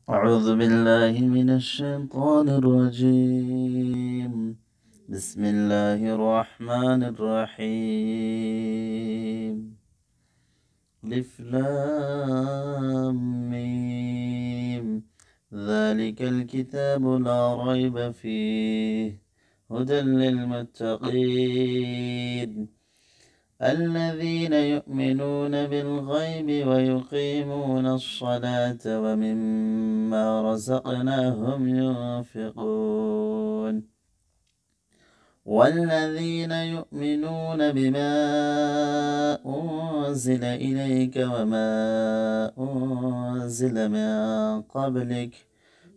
أعوذ بالله من الشيطان الرجيم. بسم الله الرحمن الرحيم. ألف لام ميم. ذلك الكتاب لا ريب فيه هدى للمتقين الذين يؤمنون بالغيب ويقيمون الصلاة ومما رزقناهم ينفقون والذين يؤمنون بما أنزل إليك وما أنزل من قبلك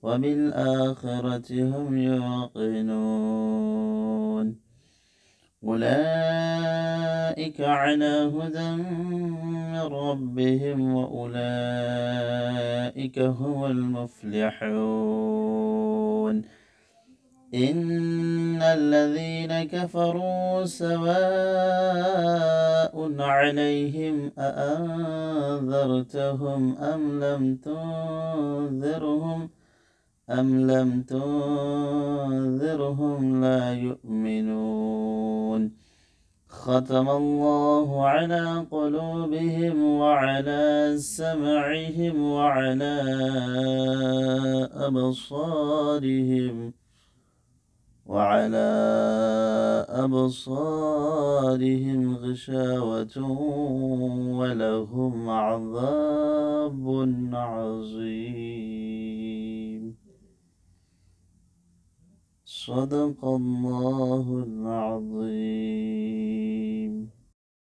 وبالآخرة هم يوقنون أولئك على هدى من ربهم وأولئك هم المفلحون إن الذين كفروا سواء عليهم أأنذرتهم أم لم تنذرهم لا يؤمنون ختم الله على قلوبهم وعلى سمعهم وعلى أبصارهم غشاوة ولهم عذاب عظيم. صدق الله العظيم.